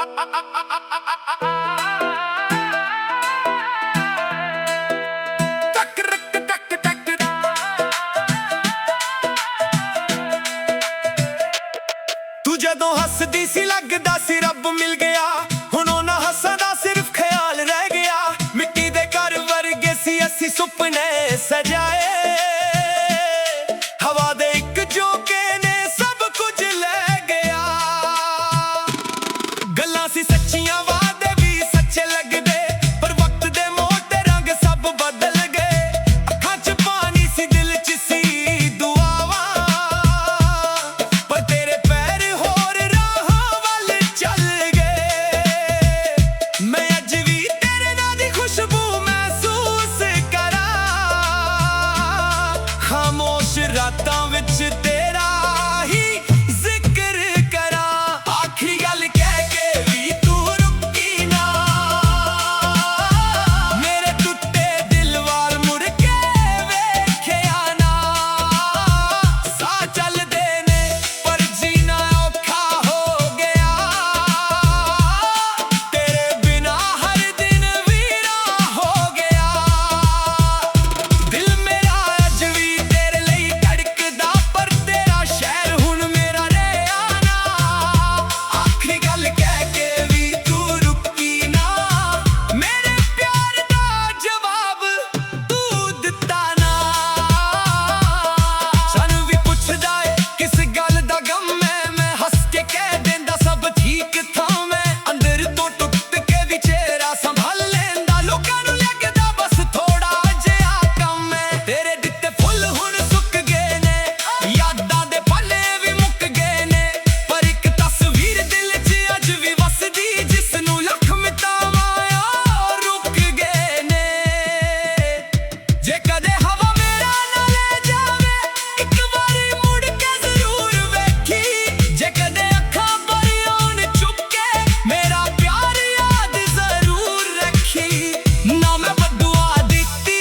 ਤੂੰ ਜਦੋਂ ਹੱਸਦੀ ਸੀ ਲੱਗਦਾ ਸੀ ਰੱਬ ਮਿਲ ਗਿਆ। ਹੁਣ ਉਹਨਾਂ ਹੱਸਾਂ ਦਾ ਸਿਰਫ ਖਿਆਲ ਰਹਿ ਗਿਆ। ਮਿੱਟੀ ਦੇ ਘਰ ਵਰਗੇ ਸੀ ਅਸੀਂ ਸੁਪਨੇ ਸਜਾਏ। ਹਵਾ ਦੇ ਇੱਕ ਝੋਂਕੇ ਨੇ ਸਭ ਕੁਝ ਲੈ ਗਿਆ। ਗੱਲਾਂ ਸੀ ਸੱਚੀਆਂ, ਵਾਅਦੇ ਵੀ ਸੱਚੇ ਲੱਗਦੇ, ਪਰ ਵਕਤ ਦੇ ਮੋੜ ਤੇ ਰੰਗ ਸਭ ਬਦਲ ਗਏ। ਅੱਖਾਂ 'ਚ ਪਾਣੀ ਸੀ, ਦਿਲ 'ਚ ਸੀ ਦੁਆਵਾਂ, ਪਰ ਤੇਰੇ ਪੈਰ ਹੋਰ ਰਾਹਾਂ ਵੱਲ ਚੱਲ ਗਏ। ਮੈਂ ਅੱਜ ਵੀ ਤੇਰੇ ਨਾਂ ਦੀ ਖੁਸ਼ਬੂ ਮਹਿਸੂਸ ਕਰਾਂ। ਖਾਮੋਸ਼ ਰਾਤਾਂ ਵਿੱਚ ਤੇਰਾ ਹੀ ਜ਼ਿਕਰ ਕਰਾਂ। ਆਖਰੀ ਗੱਲ ਕਹਿ ਕੇ ਵੀ ਤੂੰ ਰੁਕੀ ਨਾ। ਮੇਰੇ ਟੁੱਟੇ ਦਿਲ ਵੱਲ ਮੁੜ ਕੇ ਵੇਖਿਆ ਨਾ। ਸਾਹ ਚੱਲਦੇ ਨੇ ਪਰ ਜੀਣਾ ਔਖਾ ਹੋ ਗਿਆ। ਤੇਰੇ ਬਿਨਾਂ ਹਰ ਦਿਨ ਵੀਰਾ ਹੋ ਗਿਆ। ਦਿਲ ਮੇਰਾ ਅੱਜ ਵੀ ਤੇਰੇ ਲਈ ਧੜਕਦਾ, ਪਰ ਤੇਰਾ ਸ਼ਹਿਰ ਹੁਣ ਮੇਰਾ ਰਿਹਾ ਨਾ। ਆਖਰੀ ਗੱਲ ਕਹਿ ਕੇ ਵੀ ਤੂੰ ਰੁਕੀ ਨਾ। ਮੇਰੇ ਪਿਆਰ ਦਾ ਜਵਾਬ ਤੂੰ ਦਿੱਤਾ ਨਾ। ਸਾਨੂੰ ਵੀ ਪੁੱਛਦਾ ਏ ਕਿਸ ਗੱਲ ਦਾ ਗਮ ਹੈ। ਮੈਂ ਹੱਸ ਕੇ ਕਹਿ ਦਿੰਦਾ ਸਭ ਠੀਕ ਥਾਂ। ਮੈਂ ਅੰਦਰ ਤੋਂ ਟੁੱਟ ਕੇ ਵੀ ਚਿਹਰਾ ਸੰਭਾਲ ਲੈਂਦਾ। ਲੋਕਾਂ ਨੂੰ ਲੱਗਦਾ ਬਸ ਥੋੜਾ ਜਿਹਾ ਕੰਮ ਹੈ। ਤੇਰੇ ਦਿੱਤੇ ਫੁੱਲ ਹੁਣ ਸੁੱਕ ਗਏ ਨੇ, ਯਾਦਾਂ ਦੇ ਪੱਲੇ ਵੀ ਮੁੱਕ ਗਏ ਨੇ, ਪਰ ਇੱਕ ਤਸਵੀਰ ਦਿਲ 'ਚ ਅੱਜ ਵੀ ਵਸਦੀ, ਜਿਸ ਨੂੰ ਲੱਖ ਮਿਟਾਵਾਂ ਉਹ ਰੁਕ ਗਏ ਨੇ। ਜੇ ਕਦੇ ਹਵਾ ਮੇਰਾ ਨਾ ਲੈ ਜਾਵੇ, ਇੱਕ ਵਾਰੀ ਮੁੜ ਕੇ ਜ਼ਰੂਰ ਵੇਖੀ। ਜੇ ਕਦੇ ਅੱਖਾਂ ਭਰ ਆਉਣ ਚੁੱਪ ਕੇ, ਮੇਰਾ ਪਿਆਰ ਯਾਦ ਜ਼ਰੂਰ ਰੱਖੀ। ਨਾ ਮੈਂ ਬਦਦੁਆ ਦਿੱਤੀ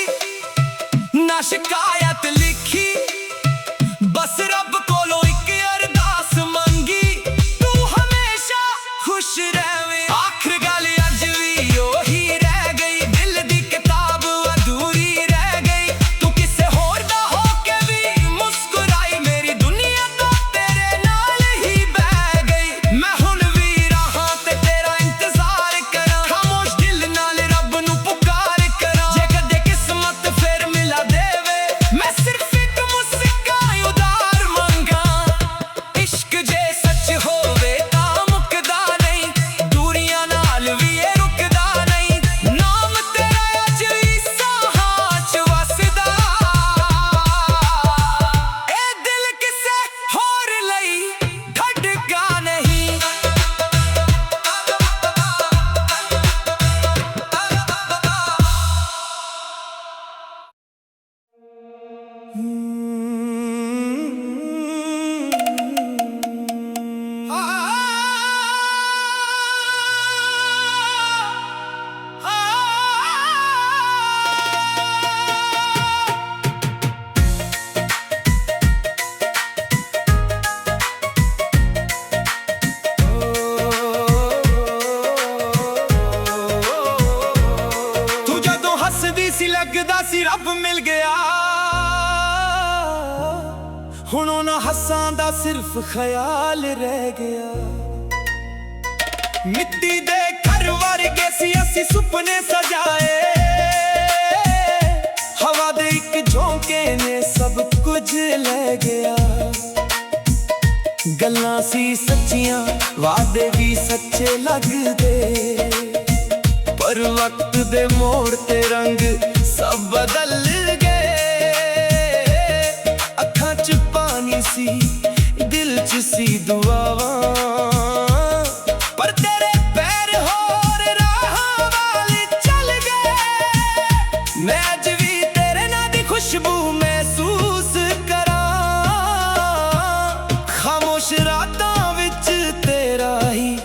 ਨਾ ਸ਼ਿਕਾਇਤ ਲਿਖੀ, ਬਸ ਰੱਬ ਕੋਲੋਂ ਇੱਕ ਅਰਦਾਸ ਮੰਗੀ, ਤੂੰ ਹਮੇਸ਼ਾ ਖੁਸ਼ ਰਹੇ। ਆਖਰ ਗੱਲ ਅੱਜ ਵੀ ਉਹੀ ਰਹਿ ਗਈ, ਦਿਲ ਦੀ ਕਿਤਾਬ ਅਧੂਰੀ ਰਹਿ ਗਈ। ਤੂੰ ਕਿਸੇ ਹੋਰ ਦਾ ਹੋ ਕੇ ਵੀ ਮੁਸਕਰਾਈ, ਮੇਰੀ ਦੁਨੀਆ ਤਾਂ ਤੇਰੇ ਨਾਲ ਹੀ ਬਹਿ ਗਈ। ਮੈਂ ਹੁਣ ਵੀ ਰਾਹਾਂ ਤੇ ਤੇਰਾ ਇੰਤਜ਼ਾਰ ਕਰਾਂ, ਖਾਮੋਸ਼ ਦਿਲ ਨਾਲ ਰੱਬ ਨੂੰ ਪੁਕਾਰ ਕਰਾਂ। ਜੇ ਕਦੇ ਕਿਸਮਤ ਫਿਰ ਮਿਲਾ ਦੇਵੇ, ਮੈਂ ਸਿਰਫ ਇੱਕ ਮੁਸਕਾਨ ਉਧਾਰ ਮੰਗਾਂ। ਇਸ਼ਕ ਜੇ ਸੱਚ ਹੋਵੇ ਤਾਂ ਮੁੱਕਦਾ ਨਹੀਂ, ਦੂਰੀਆਂ ਨਾਲ ਵੀ ਇਹ ਰੁਕਦਾ ਨਹੀਂ। ਨਾਮ ਤੇਰਾ ਅੱਜ ਵੀ ਸਾਹਾਂ 'ਚ ਵਸਦਾ, ਇਹ ਦਿਲ ਕਿਸੇ ਹੋਰ ਲਈ ਧੜਕਾ ਨਹੀਂ। ਤੂੰ ਜਦੋਂ ਹੱਸਦੀ ਸੀ ਲੱਗਦਾ ਸੀ ਰੱਬ ਮਿਲ ਗਿਆ। ਹੁਣ ਉਹਨਾਂ ਹੱਸਾਂ ਦਾ ਸਿਰਫ ਖਿਆਲ ਰਹਿ ਗਿਆ। ਮਿੱਟੀ ਦੇ ਘਰ ਵਰਗੇ ਸੀ ਅਸੀਂ ਸੁਪਨੇ ਸਜਾਏ। ਹਵਾ ਦੇ ਇੱਕ ਝੋਂਕੇ ਨੇ ਸਭ ਕੁਝ ਲੈ ਗਿਆ। ਗੱਲਾਂ ਸੀ ਸੱਚੀਆਂ, ਵਾਅਦੇ ਵੀ ਸੱਚੇ ਲੱਗਦੇ, ਪਰ ਵਕਤ ਦੇ ਮੋੜ ਤੇ ਰੰਗ ਸਭ ਬਦਲ ਗਏ। ਅੱਖਾਂ 'ਚ ਪਾਣੀ ਸੀ, ਦਿਲ 'ਚ ਸੀ ਦੁਆਵਾਂ, ਪਰ ਤੇਰੇ ਪੈਰ ਹੋਰ ਰਾਹਾਂ ਵੱਲ ਚੱਲ ਗਏ। ਮੈਂ ਅੱਜ ਵੀ ਤੇਰੇ ਨਾਂ ਦੀ ਖੁਸ਼ਬੂ ਮਹਿਸੂਸ ਕਰਾਂ। ਖਾਮੋਸ਼ ਰਾਤਾਂ ਵਿੱਚ ਤੇਰਾ ਹੀ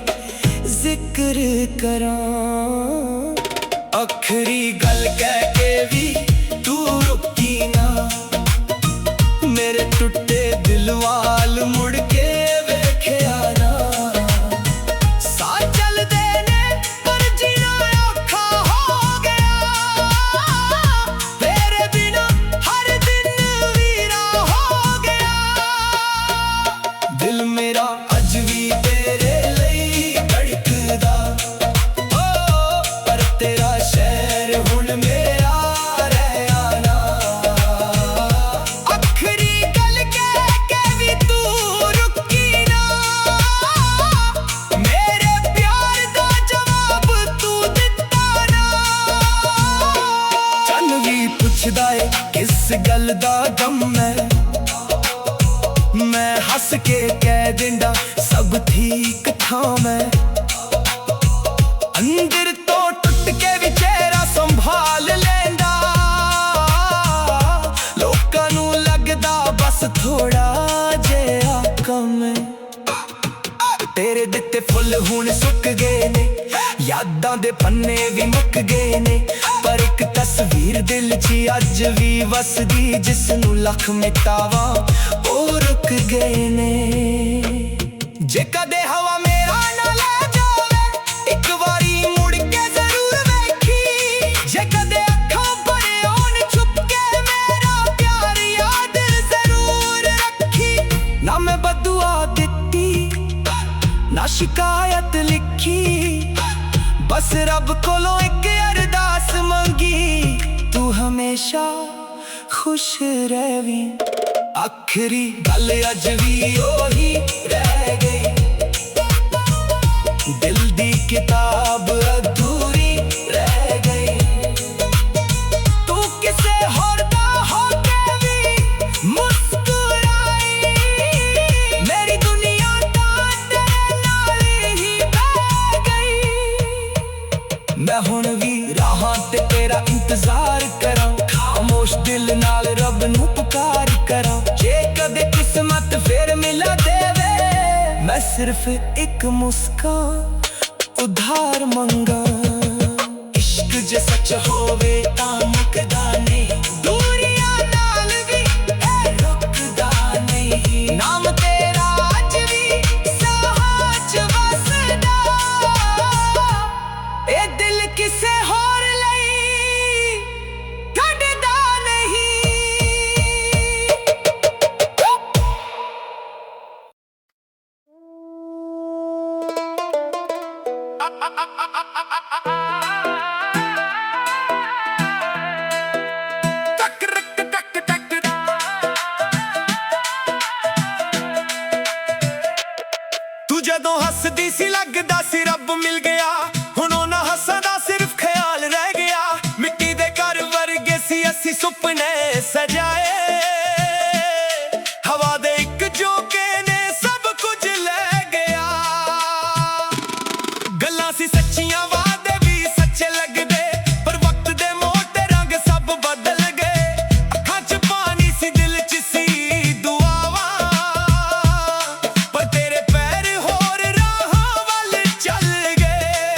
ਜ਼ਿਕਰ ਕਰਾਂ। ਆਖਰੀ ਗੱਲ ਕਹਿ ਕੇ ਵੀ ਤੂੰ ਰੁਕੀ ਨਾ। ਮੇਰੇ ਟੁੱਟੇ ਦਿਲ ਵੱਲ ਮੁੜ ਕੇ ਵੇਖਿਆ ਨਾ। ਸਾਹ ਚੱਲਦੇ गल दा गम मैं हस के कह दिंदा सब ठीक था मैं अंदर तो टुट के भी चेहरा संभाल लेंदा लोकां नू लगदा बस थोड़ा जिहा कम तेरे दिते फुल हुण सुक गए ने यादां दे पन्ने भी मुक गए ने पर एक तस्वीर दिल च अज भी वसदी जिसनू लख मिटावा ओ रुक गए ने जे कदे हवा मेरा ना ले जावे एक बारी मुड़ के जरूर वेखी जे कदे अखां भरे होण छुप के मेरा प्यार याद जरूर रखी ना मैं बदुआ दित्ती ना शिकायत लिखी बस रब कोलों एक अरदास मंगी तू हमेशा खुश रहवी आखिरी गल अज भी ओही रह गई दिल दी किताब अधूरी रह गई तू किसे होर दा होके भी मुस्कुराई मेरी दुनिया तां तेरे नाल ही बह गई मैं हुण भी राहां ते तेरा इंतजार करां खामोश दिल नाल रब नू पुकार करां जे कदे किस्मत फिर मिला देवे मैं सिर्फ एक मुस्कान उधार मंगा इश्क जे सच होवे तां मुकदा नहीं दूरियां नाल भी रुकदा नहीं नाम तेरा अज भी साहां च वसदा ए दिल किसे होर लई कढदा नहीं तू जदों हसदी सी लगदा सी रब मिल गया हुण उन्हां हस्सां दा सिर्फ ख्याल रह गया मिट्टी दे घर वर्गे सी असी सुपने सजाए हवा दे एक झोंके ने सब कुछ ले गया गल्लां सी सच्चियां वादे भी सच्चे लगदे पर वक्त दे मोड़ ते रंग सब बदल गए अखां च पानी सी दिल च सी दुआवां पर तेरे पैर होर राहां वल चल गए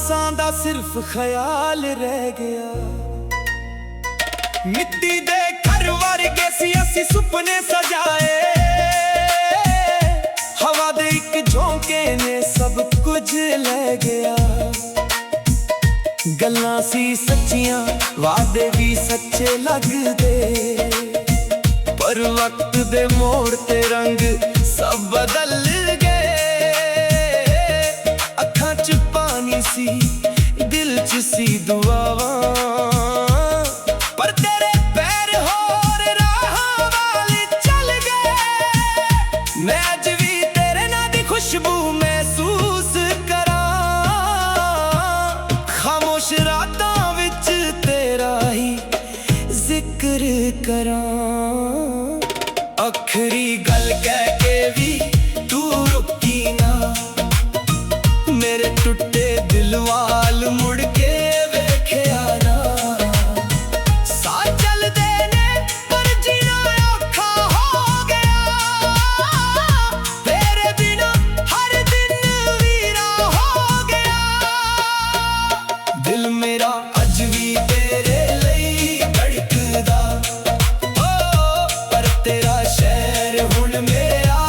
ਸਾਂ ਦਾ ਸਿਰਫ ਖਿਆਲ ਰਹਿ ਗਿਆ। ਮਿੱਟੀ ਦੇ ਘਰ ਵਰਗੇ ਸੀ ਅਸੀਂ ਸੁਪਨੇ ਸਜਾਏ, ਹਵਾ ਦੇ ਇੱਕ ਝੋਂਕੇ ਨੇ ਸਭ ਕੁਝ ਲੈ ਗਿਆ। ਗੱਲਾਂ ਸੀ ਸੱਚੀਆਂ, ਵਾਅਦੇ ਵੀ ਸੱਚੇ ਲੱਗਦੇ, ਪਰ ਵਕਤ ਦੇ ਮੋੜ ਤੇ ਰੰਗ ਸਭ ਬਦਲ ਗਏ। ਅੱਖਾਂ 'ਚ ਪਾਣੀ ਸੀ, ਦਿਲ 'ਚ ਸੀ ਦੁਆਵਾਂ, ਪਰ ਤੇਰੇ ਪੈਰ ਹੋਰ ਰਾਹਾਂ ਵੱਲ ਚੱਲ ਗਏ। ਮੈਂ ਅੱਜ ਵੀ ਤੇਰੇ ਨਾਂ ਦੀ ਖੁਸ਼ਬੂ ਮਹਿਸੂਸ ਕਰਾਂ, ਖਾਮੋਸ਼ ਰਾਤਾਂ ਵਿੱਚ ਤੇਰਾ ਹੀ ਜ਼ਿਕਰ ਕਰਾਂ। ਆਖਰੀ ਗੱਲ ਕਹਿ ਕੇ ਵੀ ਤੂੰ ਰੁਕੀ ਨਾ, ਮੇਰੇ ਟੁੱਟੇ ਦਿਲ ਵੱਲ ਮੁੜ ਕੇ ਵੇਖਿਆ ਨਾ। ਸਾਹ ਚੱਲਦੇ ਨੇ ਪਰ ਜੀਣਾ ਔਖਾ ਹੋ ਗਿਆ, ਤੇਰੇ ਬਿਨਾਂ ਹਰ ਦਿਨ ਵੀਰਾ ਹੋ ਗਿਆ। ਦਿਲ ਮੇਰਾ ਅੱਜ ਵੀ ਤੇਰੇ ਲਈ ਧੜਕਦਾ, ਪਰ ਤੇਰਾ ਸ਼ਹਿਰ ਹੁਣ ਮੇਰਾ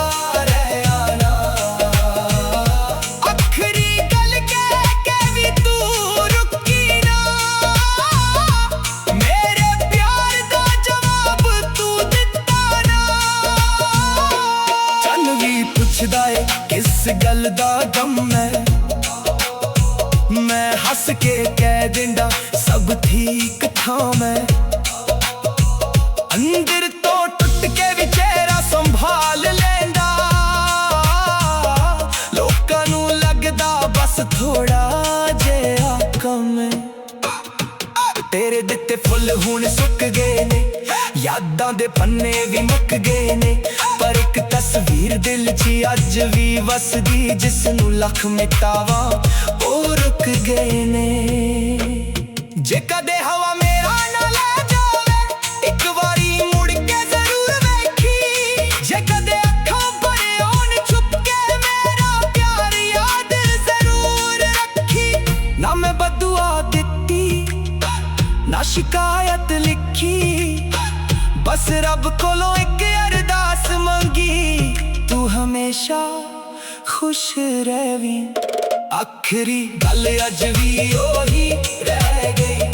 ਰਹਿਆ ਨਾ। ਆਖਰੀ ਗੱਲ ਕਹਿ ਕੇ ਵੀ ਤੂੰ ਰੁਕੀ ਨਾ, ਮੇਰੇ ਪਿਆਰ ਦਾ ਜਵਾਬ ਤੂੰ ਦਿੱਤਾ ਨਾ। ਚੰਨ ਵੀ ਪੁੱਛਦਾ ਏ ਕਿਸ ਗੱਲ ਦਾ ਗਮ ਹੈ, ਮੈਂ ਹੱਸ ਕੇ ਕਹਿ ਦਿੰਦਾ ਸਭ ਠੀਕ ਥਾਂ ਮੈਂ। ਅੰਦਰ ਤੋਂ ਟੁੱਟ ਕੇ ਵੀ ਚਿਹਰਾ ਸੰਭਾਲ ਲੈਂਦਾ, ਲੋਕਾਂ ਨੂੰ ਲੱਗਦਾ ਬਸ ਥੋੜਾ ਜਿਹਾ ਕਮ ਹੈ। ਤੇਰੇ ਦਿੱਤੇ ਫੁੱਲ ਹੁਣ ਸੁੱਕ ਗਏ ਨੇ, ਯਾਦਾਂ ਦੇ ਪੰਨੇ ਵੀ ਮੁੱਕ ਗਏ ਨੇ, ਪਰ ਇੱਕ ਤਸਵੀਰ ਦਿਲ 'ਚ ਅੱਜ ਵੀ ਵਸਦੀ, ਜਿਸ ਨੂੰ ਲੱਖ ਮਿਟਾਵਾਂ ਉਹ ਰੁਕ ਗਏ ਨੇ। ਜੇ ਕਦੇ ਹਵਾ ਮੇਰਾ ਨਾ ਲੈ ਜਾਵੇ, ਇੱਕ ਵਾਰੀ ਮੁੜ ਕੇ ਜ਼ਰੂਰ ਵੇਖੀ। ਜੇ ਕਦੇ ਅੱਖਾਂ ਭਰੇ ਹੋਣ ਛੁਪ ਕੇ ਮੇਰਾ ਪਿਆਰ ਯਾਦ ਜ਼ਰੂਰ ਰੱਖੀ। ਨਾ ਮੈਂ ਬਦਦੁਆ ਦਿੱਤੀ ਨਾ ਸ਼ਿਕਾਇਤ ਲਿਖੀ, ਬਸ ਰੱਬ ਕੋਲੋਂ ਇੱਕ ਅਰਦਾਸ ਮੰਗੀ, ਤੂੰ ਹਮੇਸ਼ਾ ਖੁਸ਼ ਰਹਵੀਂ। ਆਖਰੀ ਗੱਲ ਅੱਜ ਵੀ ਉਹੀ ਰਹਿ ਗਈ,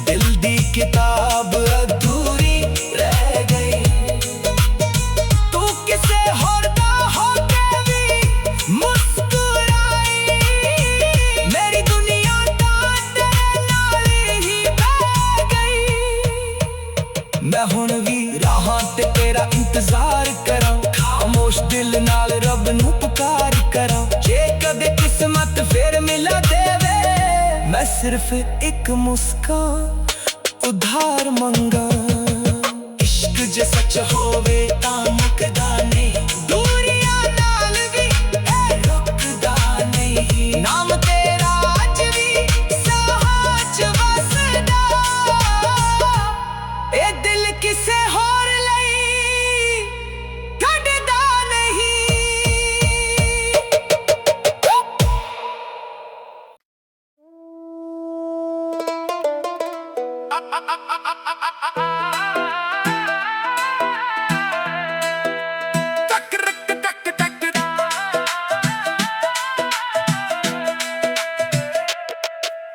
ਦਿਲ ਦੀ ਕਿਤਾਬ ਅਧੂਰੀ ਰਹਿ ਗਈ। ਤੂੰ ਕਿਸੇ ਹੋਰ ਦਾ ਹੋ ਕੇ ਵੀ ਮੁਸਕਰਾਈ, ਮੇਰੀ ਦੁਨੀਆ ਤਾਂ ਤੇਰੇ ਨਾਲ ਹੀ ਬਹਿ ਗਈ। ਮੈਂ ਹੁਣ ਵੀ ਰਾਹਾਂ ਤੇ ਤੇਰਾ ਇੰਤਜ਼ਾਰ ਕਰਾਂ, ਖਾਮੋਸ਼ ਦਿਲ ਨਾਲ ਰੱਬ ਨੂੰ ਪੁਕਾਰ ਕਰਾਂ। ਜੇ ਕਦੇ ਕਿਸਮਤ ਫੇਰ ਮਿਲਾ ਦੇਵੇ, ਮੈਂ ਸਿਰਫ ਇੱਕ ਮੁਸਕਾਨ ਉਧਾਰ ਮੰਗਾ। ਇਸ਼ਕ ਜੇ ਸੱਚ ਹੋਵੇ ਤਾਂ ਮੁੱਕਦਾ ਨਹੀਂ, ਦੂਰੀਆਂ ਨਾਲ ਵੀ ਇਹ ਰੁਕਦਾ ਨਹੀਂ। ਨਾਮ ਤੇਰਾ ਅੱਜ ਵੀ ਸਾਹਾਂ 'ਚ ਵਸਦਾ, ਇਹ ਦਿਲ ਕਿਸੇ ਹੋਰ ਲਈ ਕੱਢਦਾ ਨਹੀਂ।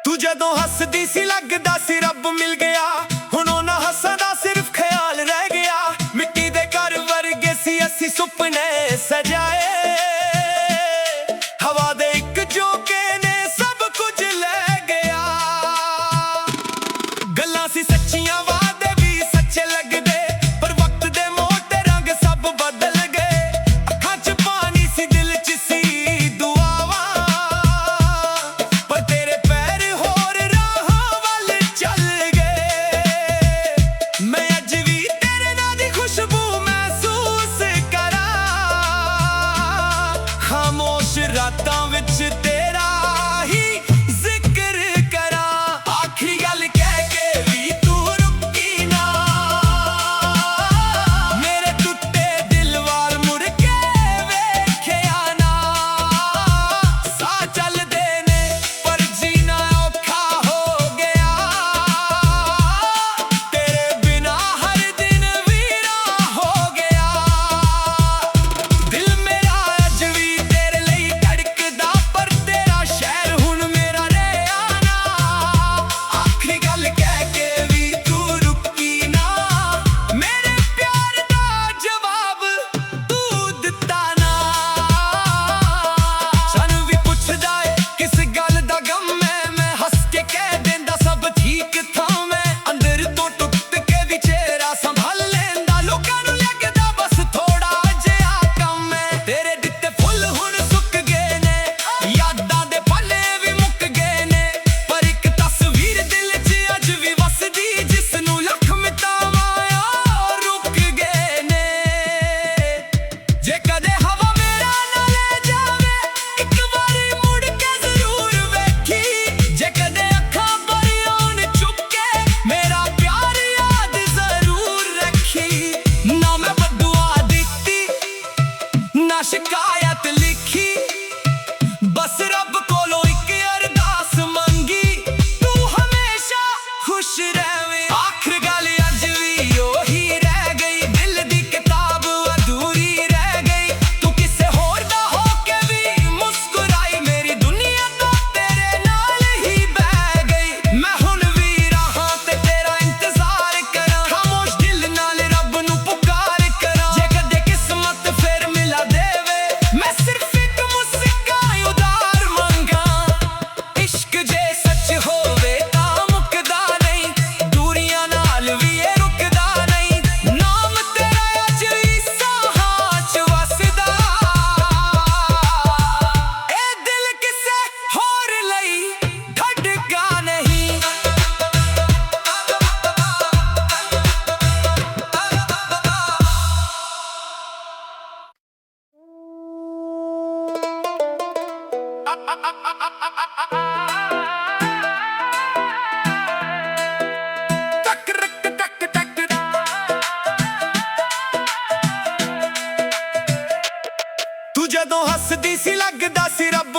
ਤੂੰ ਜਦੋਂ ਹੱਸਦੀ ਸੀ ਲੱਗਦਾ ਸੀ ਰੱਬ ਮਿਲ ਗਿਆ, ਹੁਣ ਉਹਨਾਂ ਹੱਸਾਂ ਦਾ ਸਿਰਫ ਖਿਆਲ ਰਹਿ ਗਿਆ। ਮਿੱਟੀ ਦੇ ਘਰ ਵਰਗੇ ਸੀ ਅਸੀਂ ਸੁਪਨੇ ਸਜਾਏ, ਹਵਾ ਦੇ ਇੱਕ ਝੋਂਕੇ ਨੇ ਸਭ ਕੁਝ ਲੈ ਗਿਆ। ਗੱਲਾਂ ਸੀ ਸੱਚੀਆਂ, ਵਾਅਦੇ ਵੀ ਸੱਚੇ ਲੱਗਦੇ, ਪਰ ਵਕਤ ਦੇ ਮੋੜ ਤੇ ਰੰਗ ਸਭ ਬਦਲ ਗਏ। ਅੱਖਾਂ 'ਚ ਪਾਣੀ ਸੀ, ਦਿਲ 'ਚ ਸੀ ਦੁਆਵਾਂ, ਪਰ ਤੇਰੇ ਪੈਰ ਹੋਰ ਰਾਹਾਂ ਵੱਲ ਚੱਲ ਗਏ। ਮੈਂ ਅੱਜ ਵੀ ਤੇਰੇ ਨਾਂ ਦੀ ਖੁਸ਼ਬੂ ਮਹਿਸੂਸ ਕਰਾਂ,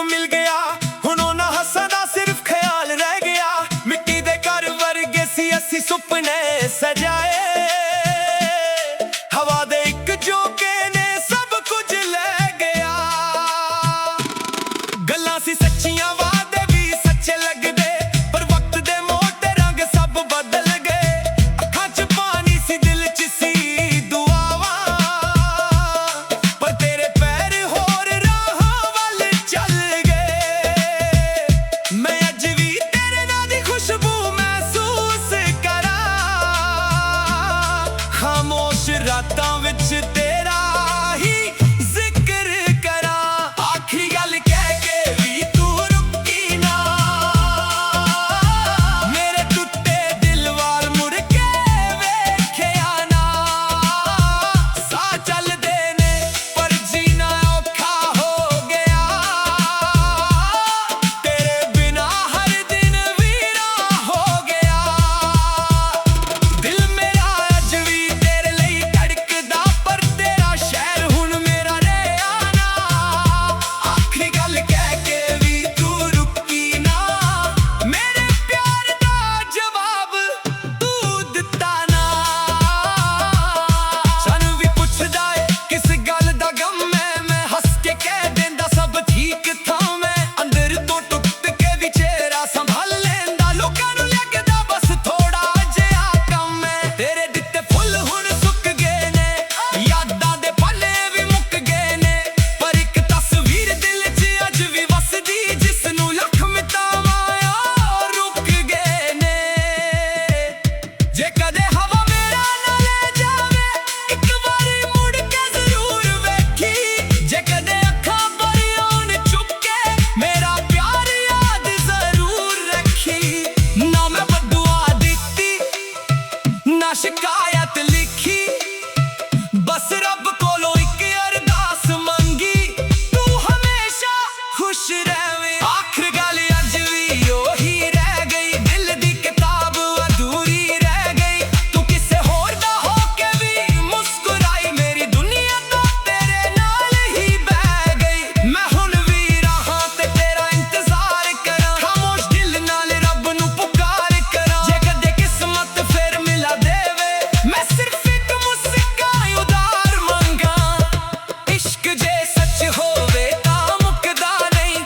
ਮਿਲ ਗਿਆ। ਹੁਣ ਉਹਨਾਂ ਹੱਸਾਂ ਦਾ ਸਿਰਫ ਖਿਆਲ ਰਹਿ ਗਿਆ। ਮਿੱਟੀ ਦੇ ਘਰ ਵਰਗੇ ਸੀ ਅਸੀਂ ਸੁਪਨੇ ਸਜਾਏ। ਹਵਾ ਦੇ ਇੱਕ ਝੋਂਕੇ ਨੇ ਸਭ ਕੁਝ ਲੈ ਗਿਆ। ਗੱਲਾਂ ਸੀ ਸੱਚੀਆਂ, ਵਾਅਦੇ ਵੀ ਸੱਚੇ ਲੱਗਦੇ, ਪਰ ਵਕਤ ਦੇ ਮੋੜ ਤੇ ਰੰਗ ਸਭ ਬਦਲ ਗਏ। ਅੱਖਾਂ 'ਚ ਪਾਣੀ ਸੀ, ਦਿਲ 'ਚ ਸੀ ਦੁਆਵਾਂ, ਪਰ ਤੇਰੇ ਪੈਰ ਹੋਰ ਰਾਹਾਂ ਵੱਲ ਚੱਲ ਗਏ। ਮੈਂ ਅੱਜ ਵੀ ਤੇਰੇ ਨਾਂ ਦੀ ਖੁਸ਼ਬੂ ਮਹਿਸੂਸ ਕਰਾਂ। ਖਾਮੋਸ਼ ਰਾਤਾਂ ਵਿੱਚ ਤੇਰਾ ਹੀ ਜ਼ਿਕਰ ਕਰਾਂ। ਆਖਰੀ ਗੱਲ ਕਹਿ ਕੇ ਵੀ ਤੂੰ ਰੁਕੀ ਨਾ। ਮੇਰੇ ਟੁੱਟੇ ਦਿਲ ਵੱਲ ਮੁੜ ਕੇ ਵੇਖਿਆ ਨਾ। ਸਾਹ ਚੱਲਦੇ ਨੇ ਪਰ ਜੀਣਾ ਔਖਾ ਹੋ ਗਿਆ। ਤੇਰੇ ਬਿਨਾਂ ਹਰ ਦਿਨ ਵੀਰਾ ਹੋ ਗਿਆ। ਦਿਲ ਮੇਰਾ ਅੱਜ ਵੀ ਤੇਰੇ ਲਈ ਧੜਕਦਾ, ਪਰ ਤੇਰਾ ਸ਼ਹਿਰ ਹੁਣ ਮੇਰਾ ਰਿਹਾ ਨਾ। ਆਖਰੀ ਗੱਲ ਕਹਿ ਕੇ ਵੀ ਤੂੰ ਰੁਕੀ ਨਾ। ਮੇਰੇ ਪਿਆਰ ਦਾ ਜਵਾਬ ਤੂੰ ਦਿੱਤਾ ਨਾ। ਸਾਨੂੰ ਵੀ ਪੁੱਛਦਾ ਏ ਕਿਸ ਗੱਲ ਦਾ ਗਮ ਹੈ। ਮੈਂ ਹੱਸ ਕੇ ਕਹਿ ਦਿੰਦਾ ਸਭ ਠੀਕ ਥਾਂ ਮੈਂ। ਅੰਦਰ ਤੋਂ ਟੁੱਟ ਕੇ ਵੀ ਚਿਹਰਾ ਸੰਭਾਲ ਲੈਂਦਾ। ਲੋਕਾਂ ਨੂੰ ਲੱਗਦਾ ਬਸ ਥੋੜਾ ਜਿਹਾ ਕੰਮ ਹੈ। ਤੇਰੇ ਦਿੱਤੇ ਫੁੱਲ ਹੁਣ ਸੁੱਕ ਗਏ ਨੇ, ਯਾਦਾਂ ਦੇ ਪੱਲੇ ਵੀ ਮੁੱਕ ਗਏ ਨੇ, ਪਰ ਇੱਕ ਤਸਵੀਰ ਦਿਲ 'ਚ ਅੱਜ ਵੀ ਵਸਦੀ, ਜਿਸ ਨੂੰ ਲੱਖ ਮਿਟਾਵਾਂ ਉਹ ਰੁਕ ਗਏ ਨੇ। ਜੇ ਕਦੇ ਹਵਾ ਮੇਰਾ ਨਾ ਲੈ ਜਾਵੇ, ਇੱਕ ਵਾਰੀ ਮੁੜ ਕੇ ਜ਼ਰੂਰ ਵੇਖੀ। ਜੇ ਕਦੇ ਅੱਖਾਂ ਭਰ ਆਉਣ ਚੁੱਕ ਕੇ, ਮੇਰਾ ਪਿਆਰ ਯਾਦ ਜ਼ਰੂਰ ਰੱਖੀ। ਨਾ ਮੈਂ ਬਦਦੁਆ ਦਿੱਤੀ, ਨਾ ਸ਼ਿਕਾਇਤ ਲਿਖੀ, ਬਸ ਰੱਬ ਕੋਲੋਂ ਇੱਕ ਅਰਦਾਸ ਮੰਗੀ, ਤੂੰ ਹਮੇਸ਼ਾ ਖੁਸ਼ ਰਹਿਵੇਂ। ਆਖਰ ਗੱਲ ਅੱਜ ਵੀ ਉਹੀ ਰਹਿ ਗਈ, ਦਿਲ ਦੀ ਕਿਤਾਬ ਅਧੂਰੀ ਰਹਿ ਗਈ। ਤੂੰ ਕਿਸੇ ਹੋਰ ਦਾ ਹੋ ਕੇ ਵੀ ਮੁਸਕਰਾਈ, ਮੇਰੀ ਦੁਨੀਆ ਤਾਂ ਤੇਰੇ ਨਾਲ ਹੀ ਬਹਿ ਗਈ। ਮੈਂ ਹੁਣ ਵੀ ਰਾਹਾਂ ਤੇ ਤੇਰਾ ਇੰਤਜ਼ਾਰ ਕਰਾਂ, ਖਾਮੋਸ਼ ਦਿਲ ਨਾਲ ਰੱਬ ਨੂੰ ਪੁਕਾਰ ਕਰਾਂ। ਜੇ ਕਦੇ ਕਿਸਮਤ ਫਿਰ ਮਿਲਾ ਦੇਵੇ, ਮੈਂ ਸਿਰਫ ਇੱਕ ਮੁਸਕਾਨ ਉਧਾਰ ਮੰਗਾਂ। ਇਸ਼ਕ ਜੇ ਸੱਚ ਹੋਵੇ ਤਾਂ ਮੁੱਕਦਾ ਨਹੀਂ,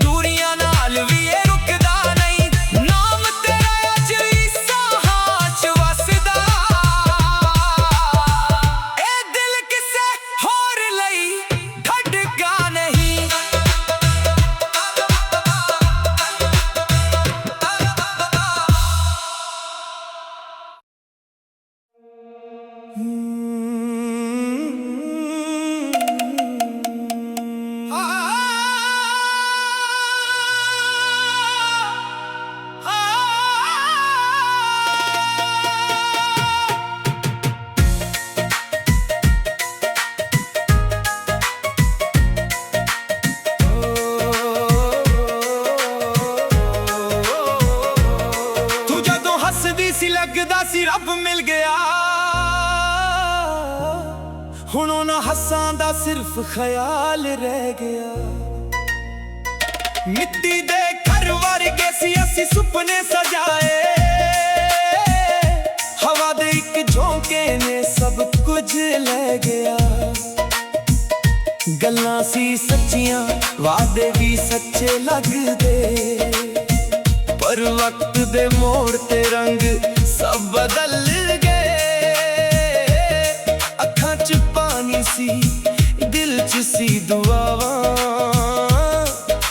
ਦੂਰੀਆਂ ਨਾਲ ਵੀ ਇਹ ਰੁਕਦਾ ਨਹੀਂ। ਨਾਮ ਤੇਰਾ ਅੱਜ ਵੀ ਸਾਹਾਂ 'ਚ ਵਸਦਾ, ਇਹ ਦਿਲ ਕਿਸੇ ਹੋਰ ਲਈ ਧੜਕਾ ਨਹੀਂ। ਤੂੰ ਜਦੋਂ ਹੱਸਦੀ ਸੀ ਲੱਗਦਾ ਸੀ ਰੱਬ ਮਿਲ ਗਿਆ। ਹੁਣ ਉਹਨਾਂ ਹੱਸਾਂ ਦਾ ਸਿਰਫ ਖਿਆਲ ਰਹਿ ਗਿਆ। ਮਿੱਟੀ ਦੇ ਘਰ ਵਰਗੇ ਸੀ ਅਸੀਂ ਸੁਪਨੇ ਸਜਾਏ। ਹਵਾ ਦੇ ਇੱਕ ਝੋਂਕੇ ਨੇ ਸਭ ਕੁਝ ਲੈ ਗਿਆ। ਗੱਲਾਂ ਸੀ ਸੱਚੀਆਂ, ਵਾਅਦੇ ਵੀ ਸੱਚੇ ਲੱਗਦੇ, ਪਰ ਵਕਤ ਦੇ ਮੋੜ ਤੇ ਰੰਗ ਸਭ ਬਦਲ ਗਏ। ਅੱਖਾਂ 'ਚ ਪਾਣੀ ਸੀ, ਦਿਲ 'ਚ ਸੀ ਦੁਆਵਾਂ,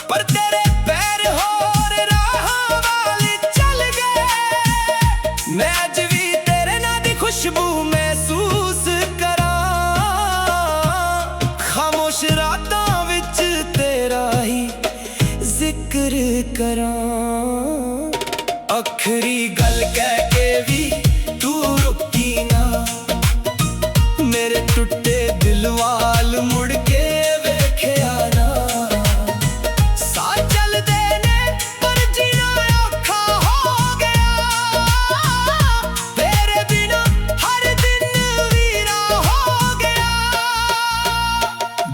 ਪਰ ਤੇਰੇ ਪੈਰ ਹੋਰ ਰਾਹਾਂ ਵੱਲ ਚੱਲ ਗਏ। ਮੈਂ ਅੱਜ ਵੀ ਤੇਰੇ ਨਾਂ ਦੀ ਖੁਸ਼ਬੂ ਮਹਿਸੂਸ ਕਰਾਂ। ਖਾਮੋਸ਼ ਰਾਤਾਂ ਵਿੱਚ ਤੇਰਾ ਹੀ ਜ਼ਿਕਰ ਕਰਾਂ। ਆਖਰੀ ਗੱਲ ਕਹਿ ਕੇ ਵੀ ਤੂੰ ਰੁਕੀ ਨਾ। ਮੇਰੇ ਟੁੱਟੇ ਦਿਲ ਵੱਲ ਮੁੜ ਕੇ ਵੇਖਿਆ ਨਾ। ਸਾਹ ਚੱਲਦੇ ਨੇ ਪਰ ਜੀਣਾ ਔਖਾ ਹੋ ਗਿਆ। ਤੇਰੇ ਬਿਨਾਂ ਹਰ ਦਿਨ ਵੀਰਾ ਹੋ ਗਿਆ।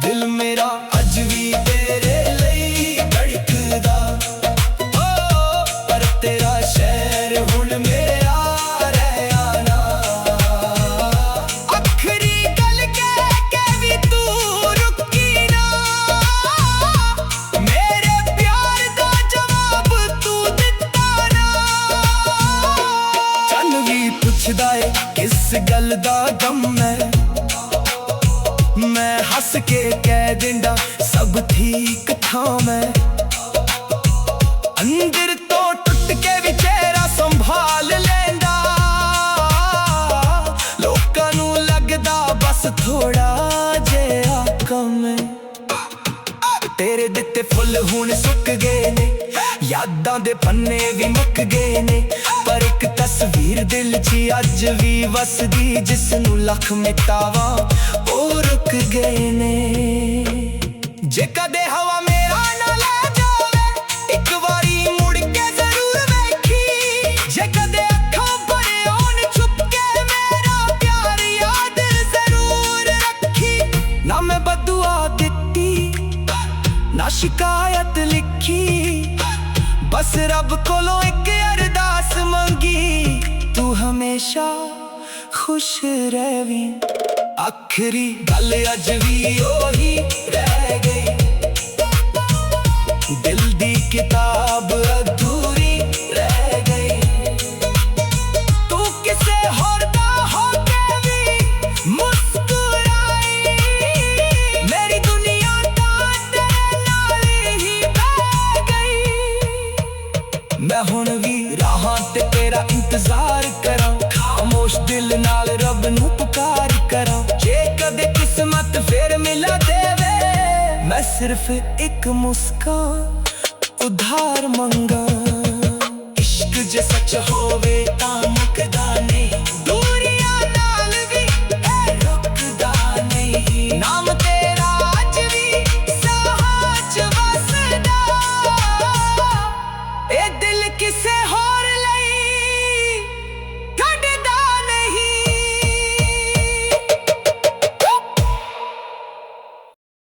ਦਿਲ ਮੇਰਾ ਅੱਜ ਵੀ ਤੇਰੇ ਲਈ गल दा गम है। मैं हस के कह दिंदा सब ठीक था मैं, अंदर तो टुट के भी चेहरा संभाल लेंदा। लोकां नू लगदा बस थोड़ा जिहा कम है। तेरे दिते फुल हुण सुक गए ने, यादां दे पन्ने भी मुक गए ने, पर एक तस्वीर दिल च अज भी वसदी, जिसनू लख मिटावा ओ रुक गए ने। जे कदे हवा मेरा ना ले जावे, एक बारी मुड़ के जरूर वेखी। जे कदे अखां भरे होण छुप के, मेरा प्यार याद जरूर रखी। ना मैं बदुआ दित्ती ना शिकायत लिखी, बस रब कोलों एक अरदास मंगी, तू हमेशा खुश रहवी। आखिरी गल अज भी ओही रह गई, दिल दी किताब अधूरी रह गई। तू किसे होर दा होके भी मुस्कुराई, मेरी दुनिया तां तेरे नाल ही बह गई। मैं हुण भी राहां ते तेरा इंतजार करां, खामोश दिल नाल रब नू पुकार करां। जे कदे किस्मत फिर मिला देवे, मैं सिर्फ एक मुस्कान उधार मंगा। इश्क जे सच होवे तां मुकदा नहीं।